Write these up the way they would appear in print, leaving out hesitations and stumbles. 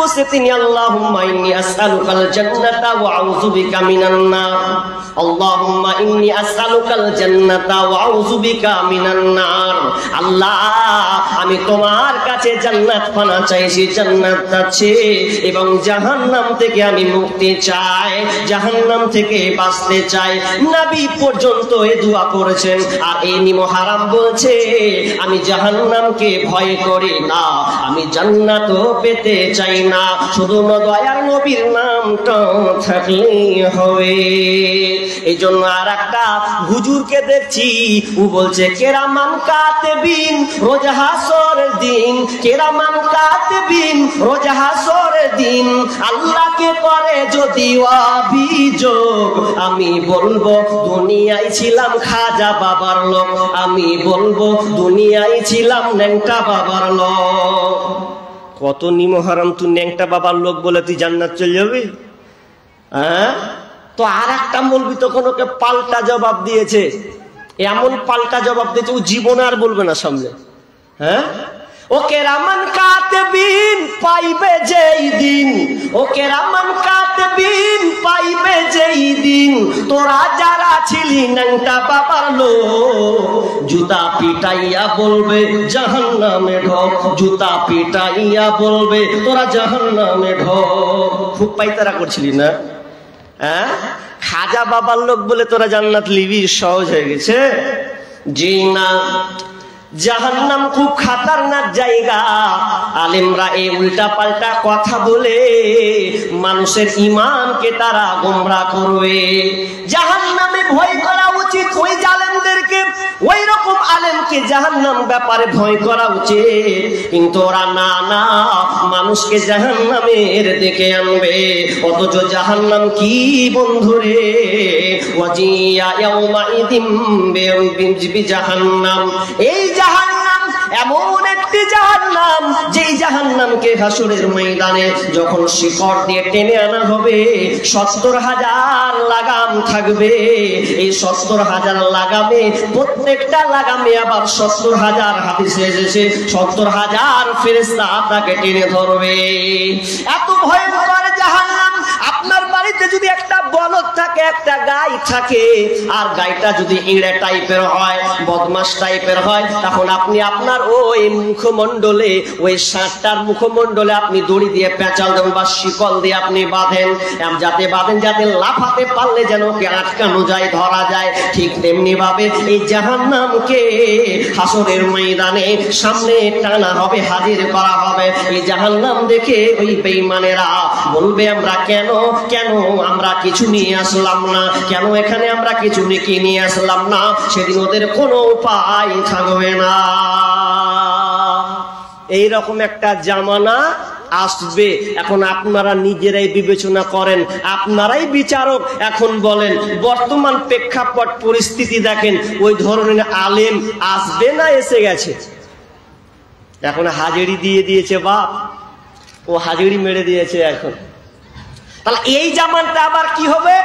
বসে তিনি আল্লাহুম্মা ইন্নী আসআলুকাল জান্নাতা ওয়া আউযু বিকা মিনান নার, আল্লাহুম্মা ইন্নী আসআলুকাল জান্নাতা ওয়া আউযু বিকা মিনান নার। আল্লাহ আমি তোমার কাছে জান্নাত পানা চাইছি, জান্নাত চাচ্ছি, এবং জাহান্নাম থেকে আমি মুক্তি চাই, জাহান্নাম থেকে বাঁচতে চাই। নবী পর্যন্ত এই দোয়া করেছেন। আর এই মুহাররম বলছে আমি জাহান্নামকে ভয় করি না, আমি জান্নাতও পেতে চাই না, শুধু দয়ার নবীর নামটা থাকলেই হবে। এই জন্য আর একটা হুজুরকে দেখছি, ও বলছে কেরামান কাতিবিন রোজ হাসরের দিন, কেরামান কাতিবিন রোজ হাসরের দিন আল্লাহকে করে যদি অভিযোগ, আমি বলবো দুনিয়ায় ছিলাম খাজা বাবার লোক, আমি বলবো দুনিয়ায় ছিলাম ন্যাংটা বাবার লোক। কত নিমহারাম তুই ন্যাংটা বাবার লোক বলে তুই জান্নাত চলে যাবি? হ্যাঁ, তো আর একটা মৌলবি তখন ওকে পাল্টা জবাব দিয়েছে, এমন পাল্টা জবাব দিয়েছে ও জীবন আর বলবে না সামনে। হ্যাঁ, ও কেরামান কাতিবিন পাইবে যেই দিন, ও কেরামান কাতিবিন পাইবে যেই দিন তোরা যারা ছিলি ন্যাংটা বাবার লোক, জুতা পিটাইয়া বলবে জাহান্নামে ঢোক, জুতা পিটাইয়া বলবে তোরা জাহান্নামে ঢোক। খুব পাইতারা করছিলি না? হ্যাঁ, খাজা বাবার লোক বলে তোরা জান্নাত লিবি, সহজ হয়ে গেছে? জি না, জাহান্নাম খুব খাতারনাক জায়গা। আলেমরা এই উল্টা পাল্টা কথা বলে মানুষের ঈমানকে তারা গোমরা করবে। জাহান্নামে ভয় করা উচিত ওই জালেমদেরকে, ওই রকম আলেমকে জাহান্নাম ব্যাপারে ভয় করা উচিত, কিন্তু ওরা না না মানুষকে জাহান্নামের দিকে আনবে। অথচ জাহান্নাম কি বন্ধুরে, ওয়াজিয়া ইয়াউমাইদিম বিজাহান্নাম, এই জাহান্নাম এমন একটি জাহান্নাম যেই জাহান্নামকে হাসরের ময়দানে যখন শিকড় দিয়ে টেনে আনা হবে ৭০,০০০ লাগাম থাকবে। এই ৭০,০০০ লাগামে প্রত্যেকটা লাগামে আবার ৭০,০০০ হাদিসে এসেছে ৭০,০০০ ফেরেশতা তাকে টেনে ধরবে। এত ভয়ঙ্কর জাহান্নাম। আপনার বাড়িতে যদি একটা বলদ থাকে, একটা গাই থাকে, আর গাইটা যদি ইঁড়ে টাইপের হয়, বদমাস টাইপের হয়, তখন আপনি আপনার ওই মুখমণ্ডলে, ওই ষাঁড়টার মুখমণ্ডলে আপনি দড়ি দিয়ে পেঁচাল দেন বা শিকল দিয়ে আপনি বাঁধেন, যাতে লাফাতে পারলে যেন ওকে আটকানো যায়, ধরা যায়। ঠিক তেমনি ভাবে এই জাহান্নামকে হাসরের ময়দানে সামনে টানা হবে, হাজির করা হবে। এই জাহান্নাম দেখে ওই বেঈমানেরা বলবে আমরা কেন আমরা কিছু নিয়ে আসলাম না, কেন এখানে আমরা কিছু নিয়ে আসলাম না। সেদিন ওদের কোনো উপায় থাকবে না। এইরকম একটা জামানা আসবে। এখন আপনারা নিজেরাই বিবেচনা করেন, আপনারাই বিচারক। এখন বলেন বর্তমান প্রেক্ষাপট পরিস্থিতি দেখেন, ওই ধরনের আলেম আসবে না এসে গেছে? এখন হাজিরি দিয়ে দিয়েছে বাপ, ও হাজিরি মেরে দিয়েছে। এখন তাহলে এই জামানটা আবার কি হবে?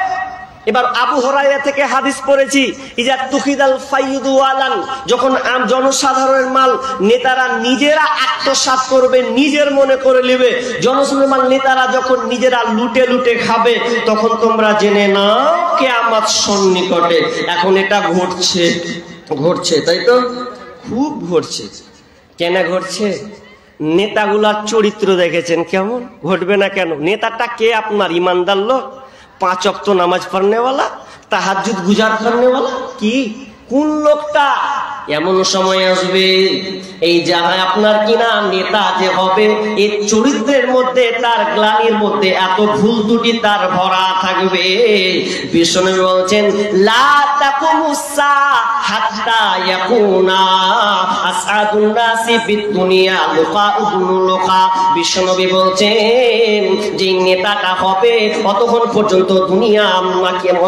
এবার আবু হুরায়রা থেকে হাদিস পড়েছি, ইজা তুখিদাল ফাইদু আলান, যখন জনসাধারণের মাল নেতারা নিজেরা আত্মসাৎ করবে, নিজের মনে করে নেবে, জনসাধারণের মাল নেতারা যখন নিজেরা লুটে লুটে খাবে, তখন তোমরা জেনে নাও কিয়ামত সন্নিকটে। এখন এটা ঘটছে, তাই তো? খুব ঘটছে। কেন ঘটছে? নেতাগুলার চরিত্র দেখেছেন কেমন? ঘটবে না কেন? নেতাটা কে? আপনার ইমানদার লোক, 5 ওয়াক্ত নামাজ পড়নেওয়ালা, তাহাজ্জুদ গুজার করনেওয়ালা, কি কোন লোকটা? এমন সময় আসবে এই যাহা আপনার কিনা নেতা যে হবে, এই চরিত্রের মধ্যে, তার গ্লানির মধ্যে এত ভুল ত্রুটি তার ভরা থাকবে। বিশ্বনবী বলছেন লা তাকুমুসা হাত্তা ইয়াকুনা আসআদুন নাসি ফিদ দুনিয়া লুকা ইবনু লুকা। বিশ্বনবী বলছেন যে নেতাটা হবে ততক্ষণ পর্যন্ত দুনিয়া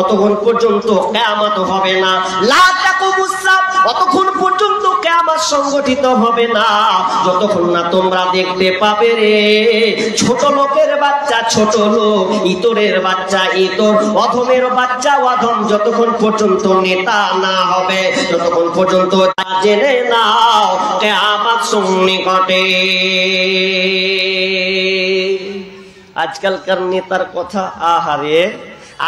অতক্ষণ পর্যন্ত কিয়ামত হবে না। লা তাকুমুসা, অতক্ষণ পর্যন্ত কিয়ামত সংগঠিত হবে না যতক্ষণ না তোমরা দেখতে পাবে রে ছোট লোকের বাচ্চা ছোট লোক, ইতরের বাচ্চা ইতর, অধমের বাচ্চা অধম, যতক্ষণ পর্যন্ত নেতা না হবে ততক্ষণ পর্যন্ত জেনে নাও কিয়ামত সন্নিকটে। আজকালকার নেতার কথা আহারে,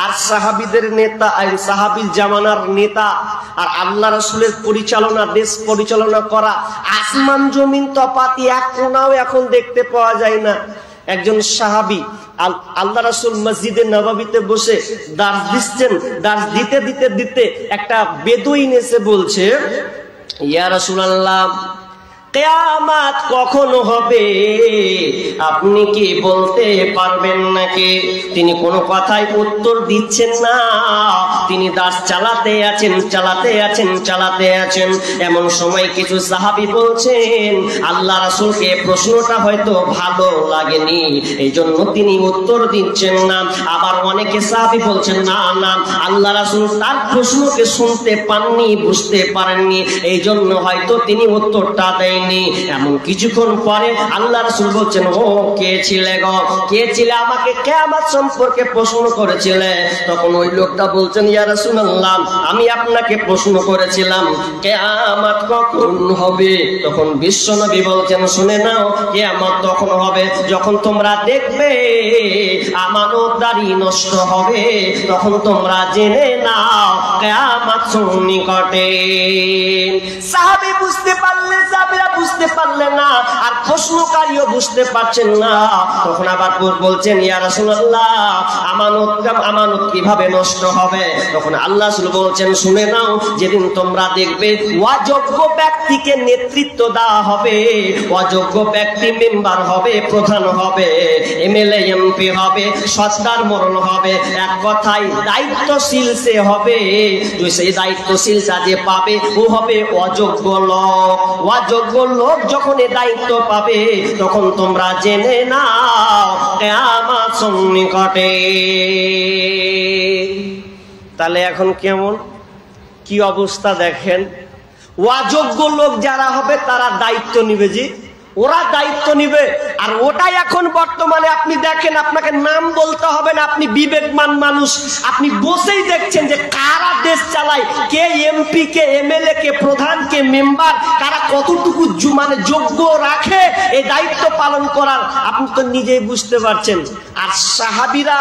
আর সাহাবীদের নেতা, সাহাবীর জামানার নেতা, আর আল্লাহ রাসূলের পরিচালনা, দেশ পরিচালনা করা, আসমান জমিন তফাৎ, এক কোণাও এখন দেখতে পাওয়া যায় না। একজন সাহাবী আল্লাহ রাসূল মসজিদে নববীতে বসে দার্স দিচ্ছেন, দার্স দিতে দিতে দিতে একটা বেদুইন এসে বলছে, ইয়া রাসূলুল্লাহ, কিয়ামত কখন হবে আপনি কি বলতে পারবেন নাকি? তিনি কোনো কথাই উত্তর দিচ্ছেন না, তিনি দাস চালাতে আছেন। এমন সময় কিছু সাহাবী বলছেন, আল্লাহ রাসূলকে প্রশ্নটা হয়তো ভালো লাগেনি, এই জন্য তিনি উত্তর দিচ্ছেন না। আবার অনেকে সাহাবী বলছেন, না না, আল্লাহ রাসূল তার প্রশ্নকে শুনতে পাননি, বুঝতে পারেননি, এই জন্য হয়তো তিনি উত্তরটা দেন। এমন কিছুক্ষণ পরে আল্লাহ রাসূল বলছেন, ও কে ছিলে গো, কে ছিলে, আমাকে কিয়ামত সম্পর্কে প্রশ্ন করেছিলে? তখন ওই লোকটা বলছেন, ইয়া রাসূলুল্লাহ, আমি আপনাকে প্রশ্ন করেছিলাম কিয়ামত কখন হবে। তখন বিশ্বনবী বলছেন, শুনে নাও, কিয়ামত তখন হবে যখন তোমরা দেখবে আমানতদারি নষ্ট হবে, তখন তোমরা জেনে নাও কিয়ামত সন্নিকটে। সাহাবী বুঝতে পারলে, সাহাবীরা বুঝতে পারলেন না, আর প্রশ্নকারীও বুঝতে পারছেন না। তখন আবার বলছেন, ইয়া রাসূলুল্লাহ, আমানত কিভাবে নষ্ট হবে? তখন আল্লাহ রাসূল বলছেন, শুনে নাও, যেদিন তোমরা দেখবে অযোগ্য ব্যক্তিকে নেতৃত্ব দেওয়া হবে, অযোগ্য ব্যক্তি মেম্বার হবে, প্রধান হবে, এমএলএ এমপি হবে, সরকার মরণ হবে, এক কথায় দায়িত্বশীল সে হবে, সেই দায়িত্বশীল যে পাবে ও হবে অযোগ্য লোক। অযোগ্য লোক যখন এ দায়িত্ব পাবে, তখন তোমরা জেনে নাও কিয়ামত সন্নিকটে। তাহলে এখন কেমন কি অবস্থা দেখেন, অযোগ্য লোক যারা হবে তারা দায়িত্ব নিবে, জি ওরা দায়িত্ব নিবে। আর ওটাই এখন বর্তমানে আপনি দেখেন, আপনাকে নাম বলতে হবে না, আপনি বিবেকমান মানুষ, আপনি বসেই দেখছেন যে কারা দেশ চালায়, কে এমপি, কে এমএলএ, কে প্রধান, কে মেম্বার, কারা কতটুকু মানে যোগ্য রাখে এই দায়িত্ব পালন করার, আপনি তো নিজেই বুঝতে পারছেন। আর সাহাবীরা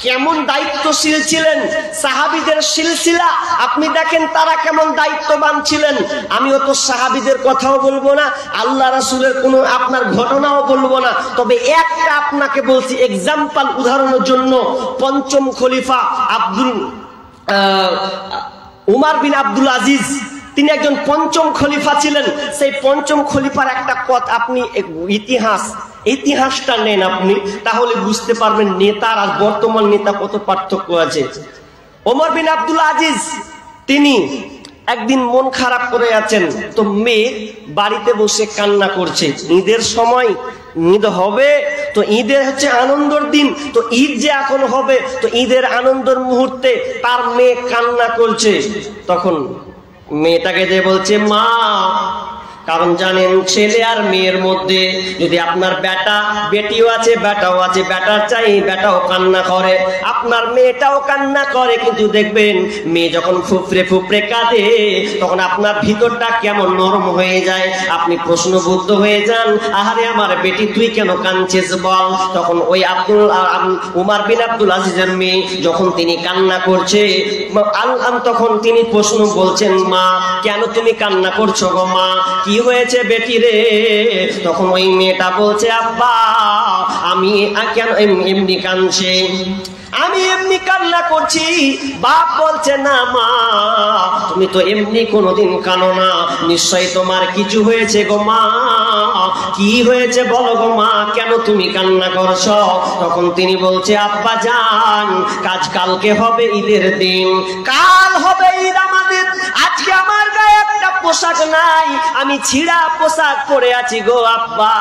কেমন দায়িত্বশীল ছিলেন, সাহাবীদের সিলসিলা আপনি দেখেন তারা কেমন দায়িত্ববান ছিলেন। আমিও তো সাহাবীদের কথাও বলবো না, আল্লাহ রাসূলের কোনো আপনার ঘটনাও বলবো না, তবে একটা আপনাকে বলছি এক্সাম্পল, উদাহরণের জন্য। পঞ্চম খলিফা উমর বিন আব্দুল আজিজ, তিনি একজন পঞ্চম খলিফা ছিলেন। সেই পঞ্চম খলিফার একটা কথা আপনি ইতিহাসটা নেন আপনি, তাহলে বুঝতে পারবেন নেতার আর বর্তমান নেতা কত পার্থক্য আছে। ওমর বিন আব্দুল আজিজ তিনি একদিন মন খারাপ করে আছেন, তো মেয়ে বাড়িতে বসে কান্না করছে। ঈদের সময়, ঈদ হবে, তো ঈদের হচ্ছে আনন্দের দিন, তো ঈদ যে এখন হবে, তো ঈদের আনন্দের মুহূর্তে তার মেয়ে কান্না করছে। তখন মেয়েটাকে যে বলছে, মা, কারণ জানেন ছেলে আর মেয়ের মধ্যে যদি আপনার বেটিও আছে, বেটাও আছে, বেটার চাই বেটাও কান্না করে, আপনার মেয়েটাও কান্না করে, কিন্তু দেখবেন মেয়ে যখন ফুফরে ফুফরে কাঁদে তখন আপনার ভিতরটা কেমন নরম হয়ে যায়, আপনি প্রশ্নবুদ্ধ হয়ে যান, আহারে আমার বেটি তুই কেন কাঁদছিস বল। তখন ওই উমর বিন আব্দুল আজিজের মেয়ে যখন তিনি কান্না করছে, তখন তিনি প্রশ্ন বলছেন, মা কেন তুমি কান্না করছো গো মা, কি হয়েছে বেটি রে? তখন ওই মেয়েটা বলছে, আব্বা আমি কেন এমনি কাঁদছি, আমি এমনি কান্না করছি। বাপ বলছে, না মা, তুমি তো এমনি কোনোদিন কাঁদো না, নিশ্চয়ই তোমার কিছু হয়েছে গো মা। কি হয়েছে বলো গো মা, কেন তুমি কান্না করছো? তখন তিনি বলছে, আব্বা জান, কালকে হবে ঈদের দিন, কাল হবে ঈদ আমাদের, আজকে আমার গায়ে একটা পোশাক নাই, আমি ছিঁড়া পোশাক পরে আছি গো আব্বা,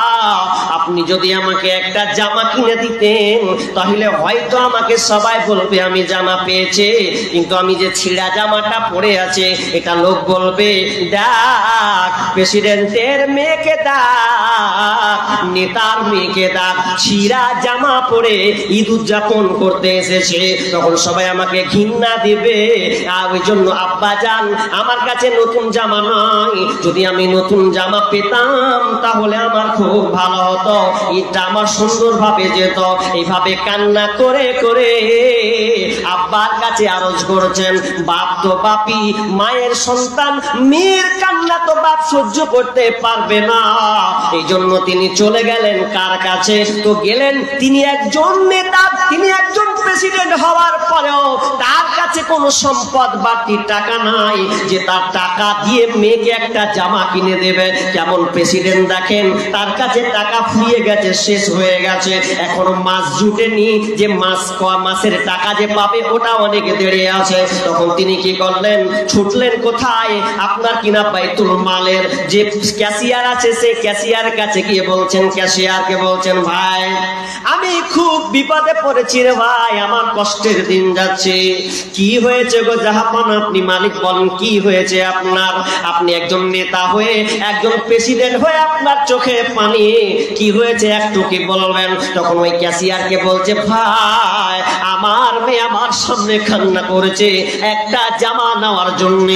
আপনি যদি আমাকে একটা জামা কিনে দিতেন তাহলে হয়তো আমাকে সবাই বলবে বলবে আমি জামা পেয়েছে, কিন্তু আমি যে ছিঁড়া জামাটা পরে আছে এটা লোক বলবে ডাক প্রেসিডেন্টের মেয়েকে ডাক, নেতার মেয়েকে ডাক, ছিঁড়া জামা পরে ঈদ উদযাপন করতে এসেছে, তখন সবাই আমাকে ঘৃণা দিবে। আর ওই জন্য আব্বা জান আমার কাছে নতুন জামা নয়, যদি আমি নতুন জামা পেতাম তাহলে আমার খুব ভালো হতো, ঈদটা আমার সুন্দরভাবে যেত। এইভাবে কান্না করে করে আব্বার কাছে আরজ করেছেন। বাপ তো বাপি, মায়ের সন্তান, মেয়ের কান্না তো বাপ সহ্য করতে পারবে না, এই জন্য তিনি চলে গেলেন কার কাছে? তো গেলেন তিনি একজন নেতা, তিনি একজন প্রেসিডেন্ট হওয়ার পরেও তার কাছে কোনো সম্পদ বাড়তি টাকা নাই যে তার টাকা দিয়ে মেয়েকে একটা জামা কিনে দেবে। কেমন প্রেসিডেন্ট দেখেন, তার কাছে টাকা ফুরিয়ে গেছে, শেষ হয়ে গেছে, এখনো মাছ জুটেনি যে মাছের টাকা যে পাবে ওটা অনেক দেরি আছে। তখন তিনি কি করলেন? ছুটলেন কোথায়? আপনার কিনা বাইতুল মালের যে ক্যাশিয়ার আছে সেই ক্যাশিয়ার কাছে গিয়ে বলছেন, ক্যাশিয়ারকে বলছেন, ভাই আমি খুব বিপদে পড়েছি রে ভাই, আমার কষ্টের দিন যাচ্ছে। কি হয়েছে গো জাহাপন? আপনি মালিক বলেন কি হয়েছে আপনার? আপনি একজন নেতা হয়ে, একজন প্রেসিডেন্ট হয়ে আপনার চোখে পানি, কি হয়েছে একটু কি বলবেন? তখন ওই ক্যাশিয়ারকে বলছে, ভাই আমার মেয়ে আমার সামনে কান্না করেছে একটা জামা নেওয়ার জন্য,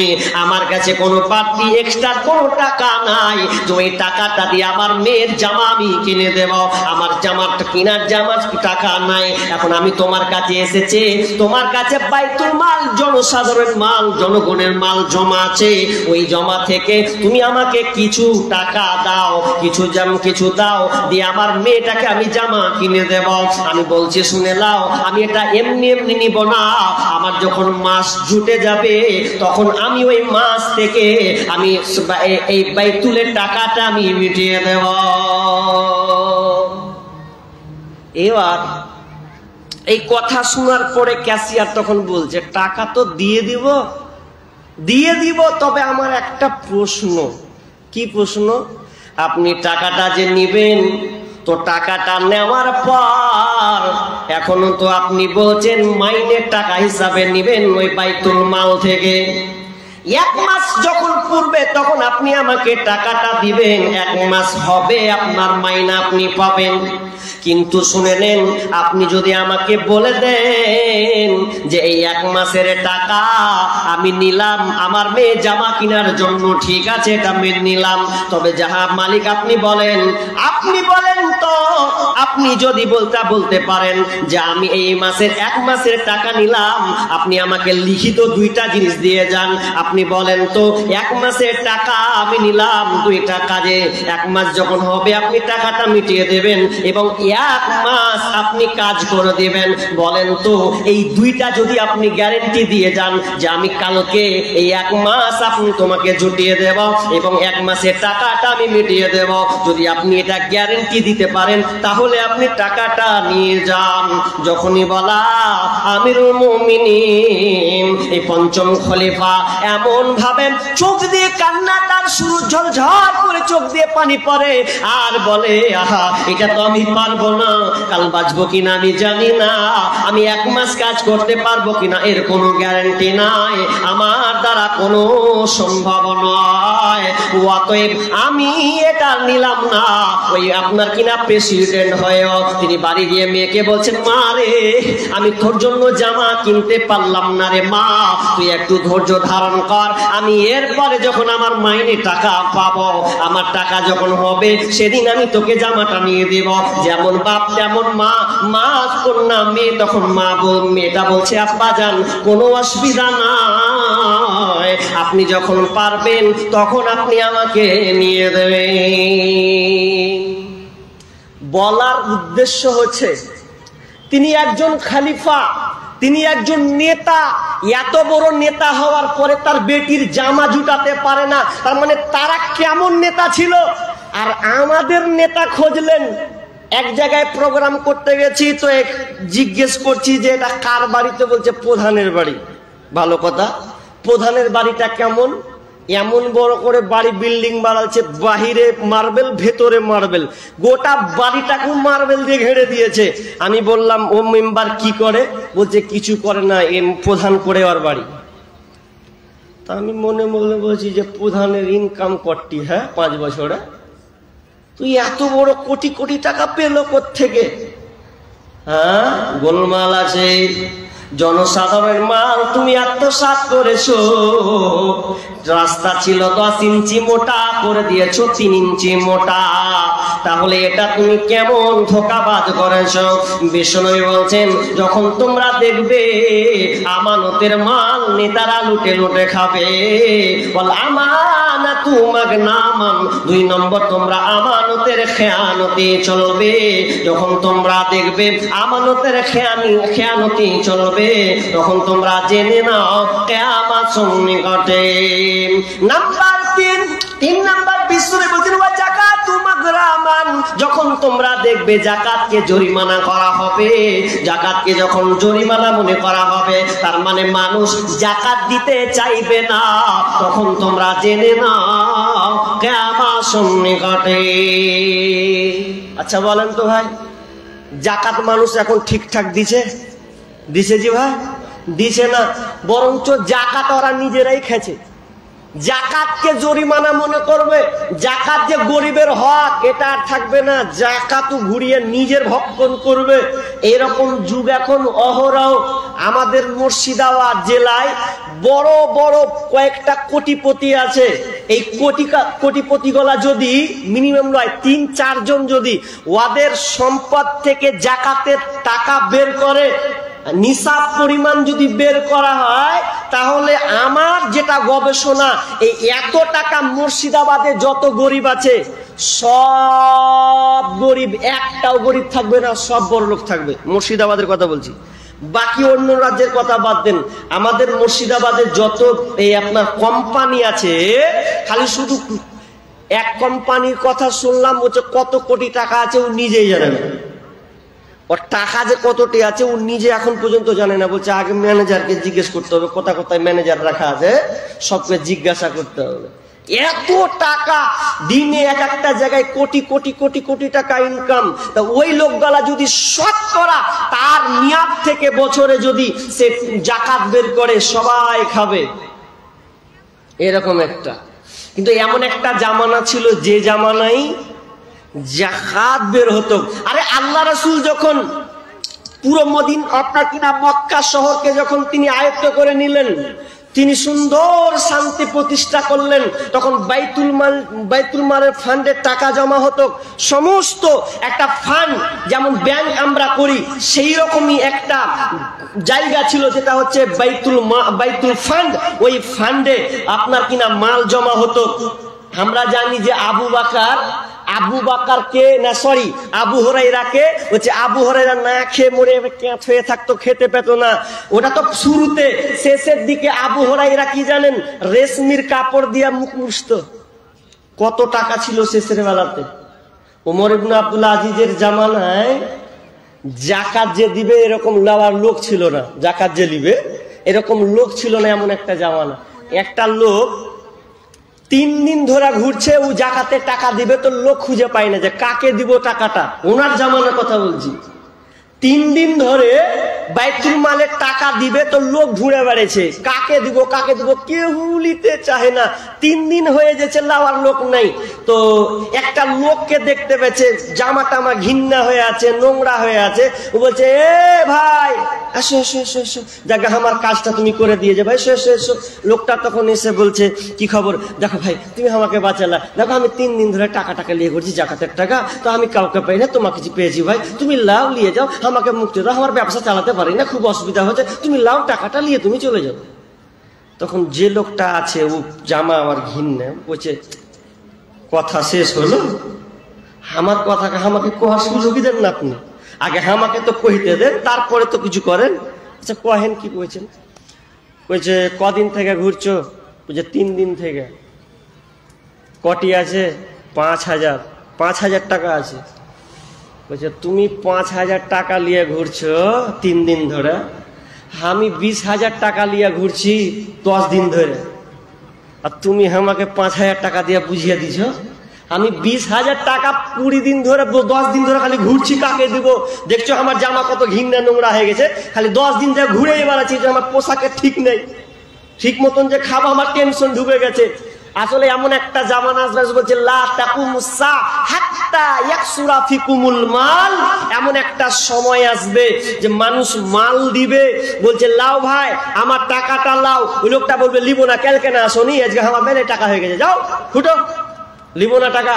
আমার কাছে কোনো বাড়তি এক্সট্রা কোনো টাকা নাই, তো এই টাকাটা দিয়ে আমার মেয়ের জামা আমি কিনে দেব, আমার জামাটা কেনার জামার টাকা নাই। এখন আমি তোমার কাছে এসেছি, তোমার কাছে বাইতুল মাল, জনসাধারণ মাল, জনগণের মাল জমা আছে, ওই জমা থেকে তুমি আমাকে কিছু টাকা দাও, কিছু দাও, দিয়ে আমার মেয়েটাকে আমি জামা কিনে দেব। আমি বলছি শুনে নাও, আমি এটা এমনি এমনি নিব না, আমার যখন মাস জুটে যাবে তখন আমি ওই মাস থেকে আমি এই বাইতুলের টাকাটা আমি মিটিয়ে দেব। এবার এই কথা শোনার পরে ক্যাশিয়ার তখন বলছে, টাকা তো দিয়ে দিব, তবে আমার একটা প্রশ্ন। কি প্রশ্ন? আপনি টাকাটা যে নিবেন, তো টাকাটা নেওয়ার পর এখনো তো আপনি বলছেন মাইনের টাকা হিসাবে নিবেন ওই বাইতুল মাল থেকে, এক মাস যখন পূর্বে তখন আপনি আমাকে টাকাটা দিবেন, এক মাস হবে আপনার মাইনা আপনি পাবেন। কিন্তু শুনে নেন, আপনি যদি আমাকে বলে দেন যে এই এক মাসের টাকা আমি নিলাম আমার মেয়ে জামা কেনার জন্য, ঠিক আছে এটা মেনে নিলাম, তবে যাহা মালিক আপনি বলেন তো, আপনি যদি বলতে পারেন যে আমি এই মাসের এক মাসের টাকা নিলাম, আপনি আমাকে লিখিত দুইটা জিনিস দিয়ে যান। আপনি বলেন তো এক মাসের টাকা আমি নিলাম, দুইটা কাজে এক মাস যখন হবে আপনি টাকাটা মিটিয়ে দেবেন এবং এক মাস আপনি কাজ করে দিবেন। বলেন তো এই দুইটা যদি আপনি গ্যারেন্টি দিয়ে যান যে আমি কালকে এই এক মাস আপনি তোমাকে জুটিয়ে দেব এবং এক মাসের টাকাটা আমি মিটিয়ে দেব, যদি আপনি এটা গ্যারেন্টি দিতে পারেন তাহলে আপনি টাকাটা নিয়ে যান। যখনই বলা আমিরুল মুমিনিন এই পঞ্চম খলিফা এমন ভাবে চোখ দিয়ে কান্না তার শুরু, ঝরঝর করে চোখ দিয়ে পানি পড়ে আর বলে, আহা এটা তো আমি পারবো না, কাল বাঁচবো কিনা আমি জানি না, আমি এক মাস কাজ করতে পারবো কিনা এর কোনো গ্যারান্টি নাই, আমার দ্বারা কোনো সম্ভব নয়, অতএব আমি এটা নিলাম না। ওই আপনার কিনা প্রেসিডেন্ট হয়েও তিনি বাড়ি গিয়ে মেয়েকে বলছেন, মা রে আমি তোর জন্য জামা কিনতে পারলাম না রে মা, তুই একটু ধৈর্য ধারণ কর, আমি এরপরে যখন আমার মাইনে টাকা পাবো, আমার টাকা যখন হবে সেদিন আমি তোকে জামাটা নিয়ে দেব। যেমন বাপ তেমন মা, মা কন্যা মেয়ে, তখন মেয়েটা বলছে, আব্বা জান কোনো অসুবিধা নাই, আপনি যখন পারবেন তখন আপনি আমাকে নিয়ে দেবেন। বলার উদ্দেশ্য হচ্ছে তিনি একজন খলিফা, তিনি একজন নেতা, এত বড় নেতা হওয়ার পরে তার বেটির জামা জুটাতে পারে না, তার মানে তারা কেমন নেতা ছিল। আর আমাদের নেতা খুঁজলেন, এক জায়গায় প্রোগ্রাম করতে গেছি তো জিজ্ঞেস করছি যে এটা কার বাড়িতে, বলছে প্রধানের বাড়ি। ভালো কথা, প্রধানের বাড়িটা কেমন? এমন বড় করে বাড়ি বিল্ডিং বানাচ্ছে, বাহিরে মার্বেল ভেতরে মার্বেল, গোটা বাড়িটাকে মার্বেল দিয়ে ঘেরে দিয়েছে। আমি বললাম ও মেম্বার কি করে? বলছে কিছু করে না, প্রধান করে ওর বাড়ি। তা আমি মনে মনে বলছি যে প্রধানের ইনকাম করতি, হ্যাঁ 5 বছরে তুই এত বড় কোটি কোটি টাকা পেলো কোত্থেকে? হ্যাঁ, গোলমাল আছে, জনসাধারণের মাল তুমি আত্মসাৎ করেছো। রাস্তা ছিল 10 ইঞ্চি মোটা, করে দিয়েছো 3 ইঞ্চি মোটা। তাহলে এটা তুমি কেমন ধোঁকাবাজ করেছো? বিষ্ণু বলছেন যখন তোমরা দেখবে আমানতের মাল নেতারা লুটে লুটে খাবে, বল আমানাতু মাগনামান, 2 নম্বর তোমরা আমানতের খেয়ানতে চলবে। যখন তোমরা দেখবে আমানতের খেয়ানতি চলবে, তখন তোমরা জেনে নাও কিয়ামত সন্নিকটে। নাম্বার 3 নাম্বার বিষ্ণু বলছেন ওয়া যাকাতু মাগরামান, যখন তোমরা দেখবে যাকাতকে জরিমানা করা হবে, যাকাতকে যখন জরিমানা মনে করা হবে, তার মানে মানুষ যাকাত দিতে চাইবে না, তখন তোমরা জেনে নাও কিয়ামত সন্নিকটে। আচ্ছা বলেন তো ভাই, যাকাত মানুষ এখন ঠিকঠাক দিছে? দিছে জি ভাই? দিছে না, বরঞ্চ যাকাত ওরা নিজেরাই খেছে। যাকাতকে জরিমানা মনে করবে, যাকাত যে গরিবের হক এটা আর থাকবে না, যাকাত ঘুরিয়ে নিজের ভক্ষণ করবে। এরকম যুগ এখন অহরহ আমাদের মুর্শিদাবাদ জেলায় বড় বড় কয়েকটা কোটিপতি আছে। এই কোটিপতিগুলা যদি মিনিমাম নয় 3-4 জন যদি ওদের সম্পদ থেকে যাকাতের টাকা বের করে, নিসাব পরিমাণ যদি বের করা হয়, তাহলে আমার যেটা গবেষণা, এই এত টাকা মুর্শিদাবাদে যত গরিব আছে সব গরিব, একটাও গরিব থাকবে না, সব বড় লোক থাকবে। মুর্শিদাবাদের কথা বলছি, বাকি অন্য রাজ্যের কথা বাদ দেন। আমাদের মুর্শিদাবাদে যত এই আপনার কোম্পানি আছে, খালি শুধু এক কোম্পানির কথা শুনলাম, হচ্ছে কত কোটি টাকা আছে ও নিজেই জানে না। ওর টাকা যে কতটি আছে ও নিজে এখন পর্যন্ত জানে না। বলছে আগে ম্যানেজারকে জিজ্ঞেস করতে হবে, কোথায় কোথায় ম্যানেজার রাখা আছে সবকে জিজ্ঞাসা করতে হবে। এত টাকা দিনে এক একটা জায়গায় কোটি কোটি কোটি কোটি টাকা ইনকাম। তা ওই লোকগুলা যদি শতকরা তার নিয়াত থেকে বছরে যদি সে যাকাত বের করে, সবাই খাবে, এরকম একটা। কিন্তু এমন একটা জামানা ছিল যে জামানায় যাকাত বের হতো। আরে আল্লাহ রাসূল যখন পুরো আপনার কিনা মক্কা শহরকে যখন তিনি আয়ত্ত করে নিলেন, তিনি সুন্দর শান্তি প্রতিষ্ঠা করলেন, তখন বাইতুল মালের ফান্ডের টাকা জমা হতো। সমস্ত একটা ফান্ড, যেমন ব্যাংক আমরা করি সেই রকমই একটা জায়গা ছিল, যেটা হচ্ছে বাইতুল ফান্ড। ওই ফান্ডে আপনার কিনা মাল জমা হতো। আমরা জানি যে আবু হুরায়রাকে হচ্ছে আবু হুরায়রা না খেয়ে মরে ক্যাঁচ হয়ে থাকতো, খেতে পেত না। ওটা তো শুরুতে, শেষের দিকে আবু হুরায়রা কি জানেন, রেশমির কাপড় দিয়ে মুখ মুছতো। কত টাকা ছিল শেষের বেলাতে। ওমর ইবনে আব্দুল আজিজের জামানায় যাকাত যে দিবে এরকম নেওয়ার লোক ছিল না, যাকাত যে দিবে এরকম লোক ছিল না। এমন একটা জামানা, একটা লোক 3 দিন ধরে ঘুরছে, ও যাকাতের টাকা দিবে তো লোক খুঁজে পায় না যে কাকে দিব টাকাটা। ওনার জামানার কথা বলছি। 3 দিন ধরে বাইতুল মালের টাকা দিবে তো লোক ঘুরে বেড়েছে, কাকে দিব কাকে দিব, কেউ নিতে চাহে না। 3 দিন হয়ে গেছে, লাওয়ার লোক নাই। তো একটা লোককে দেখতে পেয়েছে, জামা টামা ঘিন্না হয়ে আছে, নোংরা হয়ে আছে। ও বলছে এ ভাই আসো এসো এসো এসো, জায়গা আমার কাজটা তুমি করে দিয়ে যাবে, এসো এসো এসো। লোকটা তখন এসে বলছে কি খবর, দেখো ভাই তুমি আমাকে বাঁচালা, দেখো আমি 3 দিন ধরে টাকা নিয়ে ঘুরছি, জাকাতের টাকা, তো আমি কাউকে পাই না, তোমাকে কিছু পেয়েছি ভাই, তুমি লাও নিয়ে যাও, আমাকে মুক্তি দাও, আমার ব্যবসা চালাতে পারি না, খুব অসুবিধা হচ্ছে, তুমি লাও টাকাটা নিয়ে তুমি চলে যাও। তখন যে লোকটা আছে, ও জামা আমার ঘিন্না, বলছে কথা শেষ হলো, আমার কথাকে আমাকে কোয়ার সুযোগই দেন না আপনি, আগে আমাকে তো কইতে দেন, তারপরে তো কিছু করেন। আচ্ছা কহেন কি বলছেন? বলছে কদিন থেকে ঘুরছো? বলছে 3 দিন থেকে। কটি আছে? 5,000 টাকা আছে। বলছে তুমি 5,000 টাকা নিয়ে ঘুরছো 3 দিন ধরে, আমি 20,000 টাকা নিয়ে ঘুরছি 10 দিন ধরে। আর তুমি আমাকে 5,000 টাকা দিয়ে বুঝিয়ে দিছ। আমি 20,000 টাকা 20 দিন ধরে 10 দিন ধরে খালি ঘুরছি, কাকে দিব? দেখছো আমার জামা কত ঘিন্না নোংরা হয়ে গেছে, খালি 10 দিন ধরে ঘুরে বেড়াচ্ছি যে আমার পোশাকে ঠিক নেই, ঠিক মতন যে খাবো আমার টেনশন ঢুকে গেছে। আসলে এমন একটা জামানা আসবে, বলছে লা তাকুমুস সা হাত্তা ইয়াকসুরা ফিকুমুল মাল, এমন একটা সময় আসবে যে মানুষ মাল দিবে, বলছে লাও ভাই আমার টাকাটা লাও, ওই লোকটা বলবে লিবো না, কালকে না আসনি, আজকে আমার মেলে টাকা হয়ে গেছে, যাও ফুটো, লিবো না টাকা।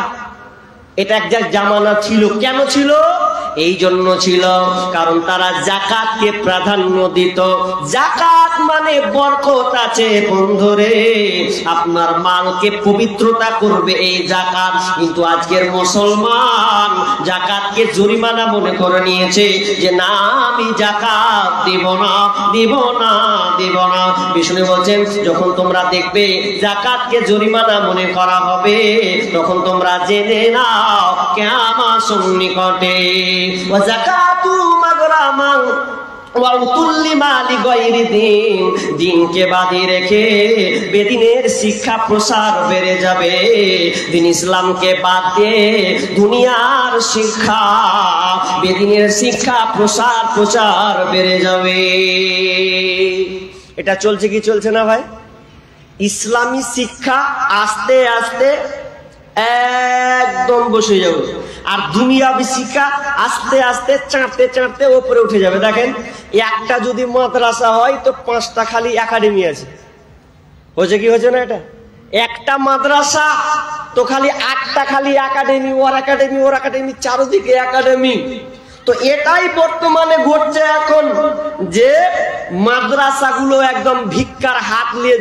এটা এক জামানা ছিল। কেন ছিল? এই জন্য ছিল কারণ তারা যাকাতকে প্রাধান্য দিত। যাকাত মানে বরকত আছে বন্ধুরে, আপনার মালকে পবিত্রতা করবে এই যাকাত। কিন্তু আজকের মুসলমান যাকাতকে জরিমানা মনে করে নিয়েছে যে না আমি যাকাত দিব না, দিব না, দিব না। বিষ্ণু বলছেন যখন তোমরা দেখবে যাকাতকে জরিমানা মনে করা হবে, তখন তোমরা জেনে নাও কিয়ামত সন্নিকটে। ওয়াজাকাতু মাগরামান ওয়া উতুল্লিমা লিগাইরি দ্বীন, দ্বীনকে বাদে রেখে বেদিনের শিক্ষা প্রসার বেড়ে যাবে। দ্বীন ইসলামকে বাদ দিয়ে দুনিয়ার শিক্ষা, বেদিনের শিক্ষা প্রচার বেড়ে যাবে। এটা চলছে কি চলছে না ভাই? ইসলামী শিক্ষা আস্তে আস্তে একদম বসে যাবে, আর দুনিয়াবি শিক্ষা আস্তে আস্তে চাঁটতে চাঁটতে উপরে উঠে যাবে। দেখেন একটা যদি মাদ্রাসা হয় তো 5টা খালি একাডেমি আছে, হয়েছে কি হয়েছে না? এটা একটা মাদ্রাসা তো খালি 8টা খালি একাডেমি, ওর একাডেমি, ওর একাডেমি, চারদিকে একাডেমি। তো এটাই বর্তমানে ঘটছে এখন, যে মাদ্রাসাগুলো একদম ভিক্ষার হাত নিয়ে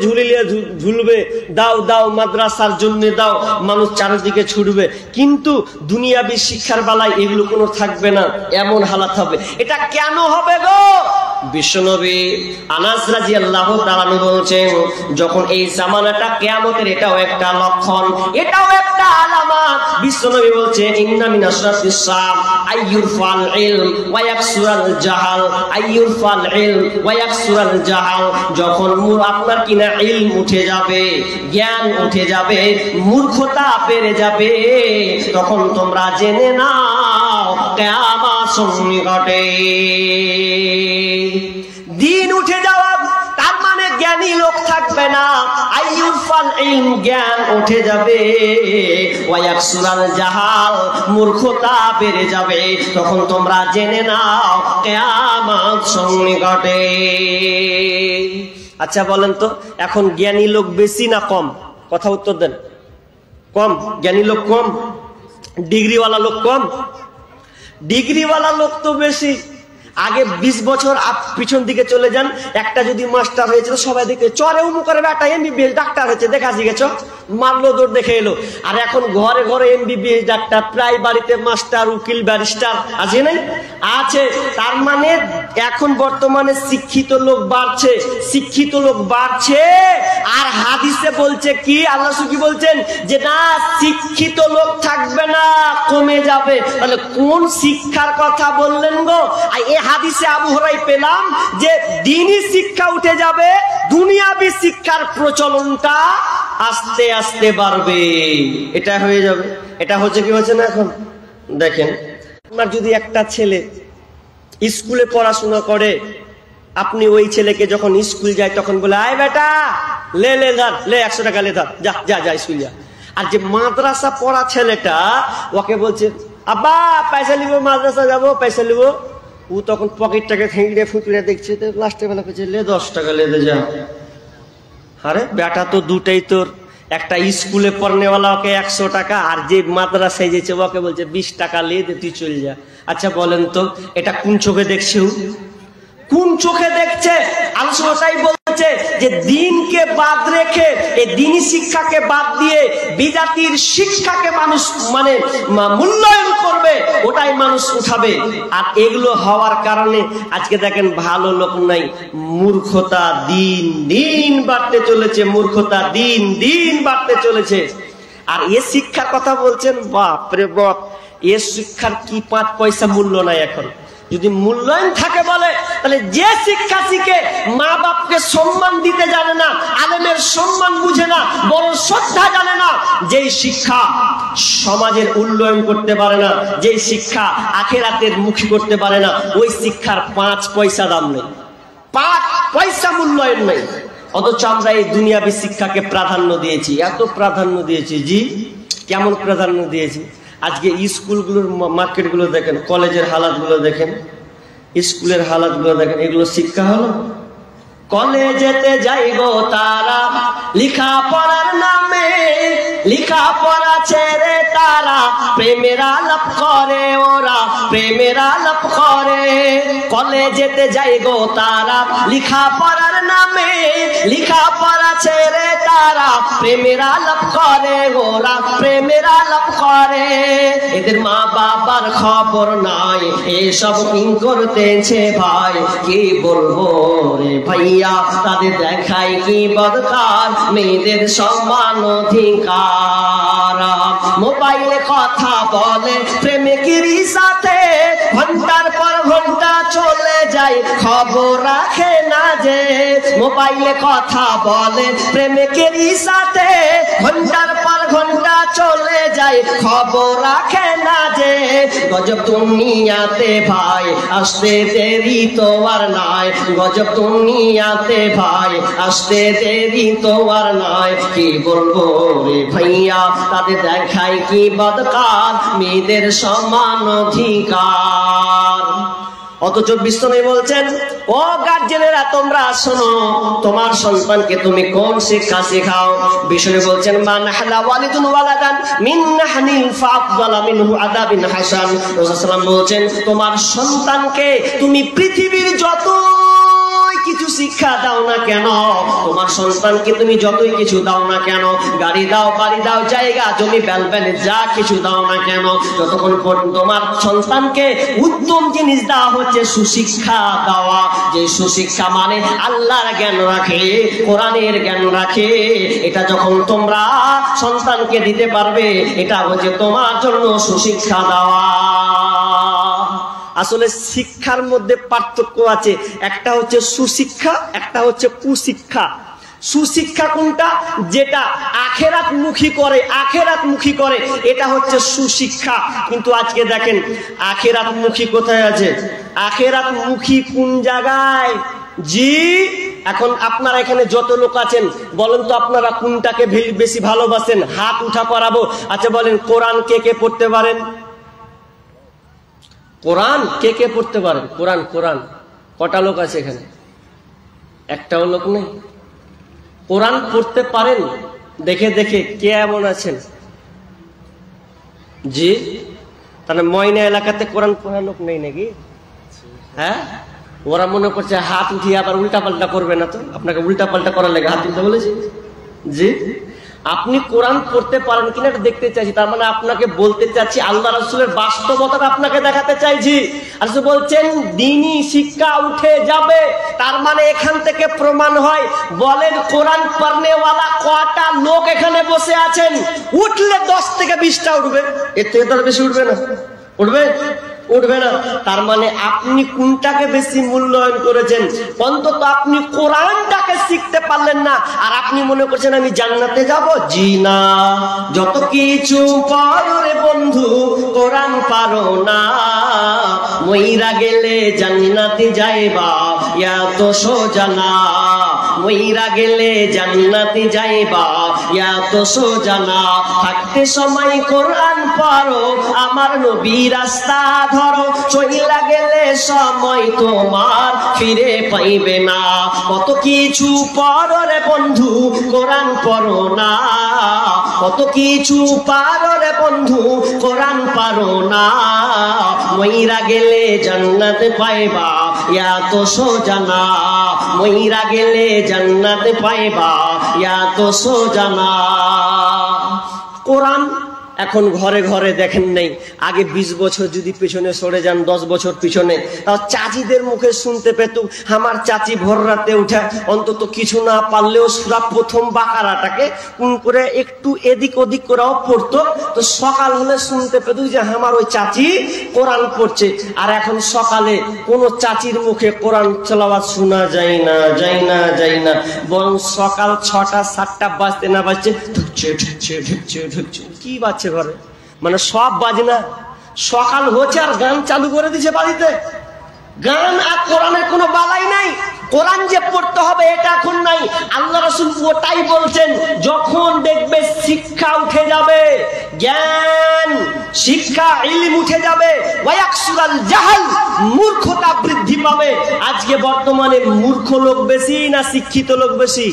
ঝুলবে, দাও দাও মাদ্রাসার জন্য দাও, মানুষ চারিদিকে ছুটবে। কিন্তু দুনিয়াবি শিক্ষার বেলায় এগুলো কোনো থাকবে না, এমন হালাত হবে। এটা কেন হবে গো? বিশ্বনবী আনাস রাদিয়াল্লাহু তাআলা বলছেন যখন এই জামানাটা কিয়ামতের, এটাও একটা লক্ষণ, এটাও একটা আলামত। বিশ্বনবী বলছেন ইন্না মিন আশরাতিস সাআ আইয়ুরফাল ইলম ওয়া ইয়াকসুরাল জাহাল, আইয়ুরফাল ইলম ওয়া ইয়াকসুরাল জাহাল। যখন আপনার কিনা ইলম উঠে যাবে, জ্ঞান উঠে যাবে, মূর্খতা বেড়ে যাবে, তখন তোমরা জেনে নাও কিয়ামত সন্নিকটে। দিন উঠে যাওয়া তার মানে জ্ঞানী লোক থাকবে না, আইয়ুফাল ইলম জ্ঞান উঠে যাবে, ওয়ায়াকসুরাল জাহাল মূর্খতা বেড়ে যাবে, তখন তোমরা জেনে নাও কিয়ামত সন্নিকটে। আচ্ছা বলেন তো এখন জ্ঞানী লোক বেশি না কম? কথা উত্তর দেন। কম, জ্ঞানী লোক কম, ডিগ্রিওয়ালা লোক কম। ডিগ্রিওয়ালা লোক তো বেশি। আগে 20 বছর পিছন দিকে চলে যান, একটা যদি মাস্টার হয়েছিল সবাই দেখে চরে উমুকের বেটা এমবিবিএস ডাক্তার হয়েছে, দেখা গেছ, মারলো দৌড় দেখে এলো। আর এখন ঘরে ঘরে এমবিবিএস ডাক্তার, প্রায় বাড়িতে মাস্টার, উকিল, ব্যারিস্টার আছে নাই? আছে। তার মানে এখন বর্তমানে শিক্ষিত লোক বাড়ছে, শিক্ষিত লোক বাড়ছে। আর হাদিসে বলছে কি, আল্লাহ কি বলছেন যে না শিক্ষিত লোক থাকবে না, কমে যাবে। তাহলে কোন শিক্ষার কথা বললেন গো? হাদিসে আবু হুরায়রা পেলাম যে দ্বীনি শিক্ষা উঠে যাবে, দুনিয়াবি শিক্ষার প্রচলনটা আস্তে আস্তে বাড়বে। এটা হয়ে যাবে। এটা হচ্ছে কি হচ্ছে না এখন? দেখেন আপনার যদি একটা ছেলে স্কুলে পড়াশোনা করে, আপনি ওই ছেলেকে যখন স্কুল যায় তখন বলে আয় বেটা লে লে ধর, লে 100 টাকা লে ধর, যা যা যা স্কুল যা। আর যে মাদ্রাসা পড়া ছেলেটা, ওকে বলছে আব্বা পয়সা নিব, মাদ্রাসা যাবো, পয়সা নিব, ও তখন পকেটটাকে ফেঁকড়ে ফুঁকড়ে দেখছে, তো লাস্টে বেলা পেয়েছে লে 10 টাকা লে দে যা। আরে বেটা তো দুটাই তোর, একটা স্কুলে পড়নেওয়ালা ওকে 100 টাকা, আর যে মাদ্রাসায় যেছে ওকে বলছে 20 টাকা লে দে তুই চল যা। আচ্ছা বলেন তো এটা কোন চোখে দেখছে? কোন চোখে দেখছে? আলোচনাটাই বলছে যে দিনকে বাদ রেখে, এই দ্বীনি শিক্ষাকে বাদ দিয়ে বিজাতির শিক্ষাকে মানুষ মানে মূল্যায়ন করবে, ওটাই মানুষ উঠাবে। আর এগুলো হওয়ার কারণে আজকে দেখেন ভালো লোক নাই, মূর্খতা দিন দিন বাড়তে চলেছে, মূর্খতা দিন দিন বাড়তে চলেছে। আর এ শিক্ষার কথা বলছেন, বাপ রে বাপ, এ শিক্ষার কি 5 পয়সা মূল্য নাই এখন। যদি মূল্যায়ন থাকে বলে, তাহলে যে শিক্ষা শিখে মা বাপকে সম্মান দিতে জানে না, আলেমের সম্মান বুঝে না, বড় শ্রদ্ধা জানে না, যেই শিক্ষা সমাজের উন্নয়ন করতে পারে না, যেই শিক্ষা আখিরাতের মুখী করতে পারে না, ওই শিক্ষার 5 পয়সা দাম নেই, 5 পয়সা মূল্যায়ন নেই। অথচ আমরা এই দুনিয়াবী শিক্ষাকে প্রাধান্য দিয়েছি, এত প্রাধান্য দিয়েছি। জি, কেমন প্রাধান্য দিয়েছি? আজকে স্কুলগুলোর মার্কেটগুলো দেখেন, কলেজের হালাতগুলো দেখেন, স্কুলের হালাতগুলো দেখেন, এগুলো শিক্ষা হলো? কলেজেতে যাইব তারা লিখা পড়ার নামে, লিখা পড়া ছেড়ে তারা প্রেমের আলাপ করে, ওরা প্রেমের আলাপ করে। কলেজেতে যাইব তারা লিখা পড়ার নামে, লিখা পড়া ছেড়ে তারা প্রেমের আলাপ করে, ওরা প্রেমের আলাপ করে। এদের মা বাবার খবর নাই, এসব কি করতেছে ভাই, কি বলবো রে ভাইয়া, তাদের দেখায় কি বদকার, মেয়েদের সমান অধিকার। মোবাইলে কথা বলে প্রেমিকের সাথে, ঘন্টার পর ঘন্টা চলে যায়, খবর রাখে না যে। মোবাইলে কথা বলে প্রেমিকের সাথে, ঘন্টার পর ঘন্টা চলে যায়, খবর রাখে না যে। গজব দুনিয়াতে ভাই, আসতে দেরি তো আর নাই, গজব দুনিয়াতে ভাই, আসতে দেরি তো আর নাই। কি বলবো রে ভাইয়া, তাদের দেখায় কি বদকার, মেয়েদের সমান অধিকার। অথচ বিশ্বনবী বলছেন, ও গার্জেনেরা তোমরা শোনো, তোমার সন্তানকে তুমি কোন শিক্ষা শেখাও? বিশ্বনবী বলছেন, মান হালা ওয়ালিদুন ওয়ালাদান মিন নাহনিন ফাআফদালা মিনহু আদাবিন হাসান। রাসূল সাল্লাল্লাহু আলাইহি ওয়াসাল্লাম বলছেন, তোমার সন্তানকে তুমি পৃথিবীর যত কিছু শিক্ষা দাও না কেন, তোমার সন্তানকে তুমি যতই কিছু দাও না কেন, গাড়ি দাও, বাড়ি দাও, জায়গা জমি বেলবেলে যা কিছু দাও না কেন, যতক্ষণ পর্যন্ত তোমার সন্তানকে উত্তম জিনিস দেওয়া হচ্ছে সুশিক্ষা দেওয়া। যে সুশিক্ষা মানে আল্লাহর জ্ঞান রাখে, কোরআনের জ্ঞান রাখে, এটা যখন তোমরা সন্তানকে দিতে পারবে, এটা হচ্ছে তোমার জন্য সুশিক্ষা দেওয়া। আসলে শিক্ষার মধ্যে পার্থক্য আছে, একটা হচ্ছে সুশিক্ষা, একটা হচ্ছে কুশিক্ষা। সুশিক্ষা কোনটা? যেটা আখেরাত মুখী করে, আখেরাত মুখী করে, এটা হচ্ছে সুশিক্ষা। কিন্তু আজকে দেখেন আখেরাত মুখী কোথায় আছে? আখেরাত মুখী কোন জায়গায়? জি, এখন আপনারা এখানে যত লোক আছেন বলেন তো, আপনারা কোনটাকে বেশি ভালোবাসেন? হাত উঠা করাবো। আচ্ছা বলেন, কোরআন কে কে পড়তে পারেন? কোরআন কে কে পড়তে পারেন? কোরআন কোরআন কটা লোক আছে এখানে? একটাও লোক নেই। কোরআন পড়তে পারেন? দেখে দেখে কে এমন আছেন? জি, তাহলে ময়না এলাকাতে কোরআন পড়ার লোক নেই নাকি? হ্যাঁ, ওরা মনে করছে হাত উঠিয়ে আবার উল্টা পাল্টা করবে না তো, আপনাকে উল্টা পাল্টা করার লেগে হাত তুলতে বলেছি। জি, আপনি কোরআন পড়তে পারেন কিনা এটা দেখতে চাইছি। তার মানে আপনাকে বলতে চাচ্ছি, আল্লাহ রাসূলের বাস্তবতা আপনাকে দেখাতে চাইছি। আর বলছেন দ্বীনি শিক্ষা উঠে যাবে, তার মানে এখান থেকে প্রমাণ হয়, বলেন কোরআন পড়নেওয়ালা কটা লোক এখানে বসে আছেন? উঠলে 10 থেকে 20টা উঠবে, এর থেকে তার বেশি উঠবে না। উঠবে? উঠবে না। তার মানে আপনি কোনটাকে বেশি মূল্যায়ন করেছেন? অন্তত আপনি কোরআনটাকে শিখতে পারলেন না, আর আপনি মনে করছেন আমি জান্নাতে যাব। জি না, যত কিছু পারো রে বন্ধু, কোরআন পারো না, মইরা গেলে জান্নাতে যাইবা, ইয়া তো সোজা না। মইরা গেলে জান্নাতে যাইবা, ইয়া তো সোজা না। থাকতে সময় কোরআন পড়ো, আমার নবী রাস্তা ধরো, চইলা গেলে সময় তোমার ফিরে পাইবে না। কত কিছু পড়ো রে বন্ধু, কোরআন পড়ো না, কত কিছু পারো রে বন্ধু, কোরআন পারো না। মইরা গেলে জান্নাত পাইবা, ইয়া তো সোজা না। মইরা গেলে জান্নাত পাইবা, ইয়া তো সোজা না। কোরআন এখন ঘরে ঘরে দেখেন নেই, আগে 20 বছর যদি পিছনে সরে যান, 10 বছর পিছনে, তাও চাচিদের মুখে শুনতে পেত আমার চাচি ভোর রাতে উঠে অন্তত কিছু না পারলেও সূরা প্রথম বাকারাটাকে কোন করে একটু এদিক ওদিক করেও পড়তো, তো সকাল হলে শুনতে পেত যে আমার ওই চাচি কোরআন পড়ছে। আর এখন সকালে কোন চাচির মুখে কোরআন তেলাওয়াত শোনা যায় না, বরং সকাল 6টা 7টা বাজতে না বাজছে ঢুকছে কি বাজছে ঘরে, মানে সব বাজনা সকাল হচ্ছে আর গান চালু করে দিছে বাড়িতে। গান আর কোরআনের কোনো বালাই নাই, কোরআন যে পড়তে হবে এটা এখন নাই। আল্লাহ রাসূল ওটাই বলছেন, যখন দেখবে শিক্ষা উঠে যাবে, জ্ঞান শিক্ষা ইলম উঠে যাবে, ওয়ায়াকসুরাল জাহাল, মূর্খতা বৃদ্ধি পাবে। আজকে বর্তমানে মূর্খ লোক বেশি না শিক্ষিত লোক বেশি?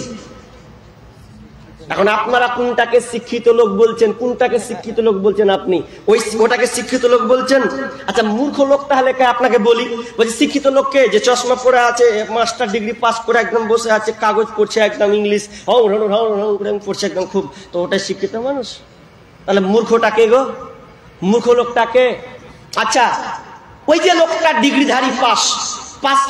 এখন আপনারা কোনটাকে শিক্ষিত লোক বলছেন, কোনটাকে শিক্ষিত লোক বলছেন? আপনি ওটাকে শিক্ষিত লোক বলছেন। আচ্ছা মূর্খ লোক তাহলে কে? আপনাকে বলছি শিক্ষিত লোককে যে চশমা পরে আছে, মাস্টার ডিগ্রি পাস করে একদম বসে আছে, কাগজ পড়ছে একদম ইংলিশ পড়ছে একদম খুব, তো ওটাই শিক্ষিত মানুষ? তাহলে মূর্খটাকে গো, মূর্খ লোকটাকে? আচ্ছা ওই যে লোকটা ডিগ্রিধারী পাস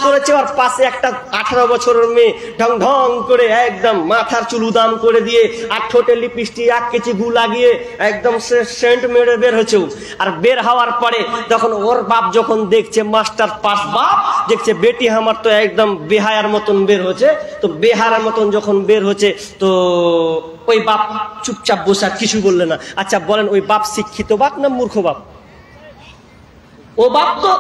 করেছে, আর পাশে একটা 18 বছরের মেয়ে ঢং ঢং করে একদম মাথার চুল উদাম করে দিয়ে আর ঠোঁটে লিপস্টিক 1 কেজি গু লাগিয়ে একদম সে সেন্ট মেরে বের হয়েছে। আর বের হওয়ার পরে তখন ওর বাপ যখন দেখছে, মাস্টার পাস বাপ দেখছে বেটি আমার তো একদম বেহায়ার মতন বের হচ্ছে, তো বেহায়ার মতন যখন বের হচ্ছে তো ওই বাপ চুপচাপ বসে কিছু বললে না। আচ্ছা বলেন ওই বাপ শিক্ষিত বাপ না মূর্খ বাপ? ও বাপ তো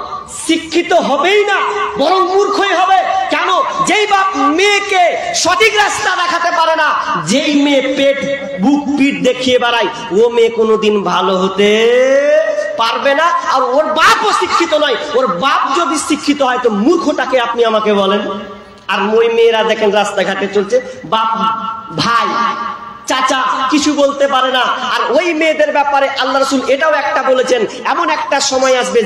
শিক্ষিত হবেই না, বরং মূর্খই হবে। কেন? যেই বাপ মেয়েকে সঠিক রাস্তা দেখাতে পারে না, যেই মেয়ে পেট বুক পিঠ দেখিয়ে বেড়ায়, ও মেয়ে কোনোদিন ভালো হতে পারবে না। আর ওর বাপও শিক্ষিত নয়। ওর বাপ যদি শিক্ষিত হয় তো মূর্খটাকে আপনি আমাকে বলেন। আর ওই মেয়েরা দেখেন রাস্তাঘাটে চলছে, বাপ ভাই চাচা কিছু বলতে পারে না। আর ওই মেয়েদের ব্যাপারে আল্লাহ রাসূল এটাও একটা বলেছেন, এমন একটা সময় আসবে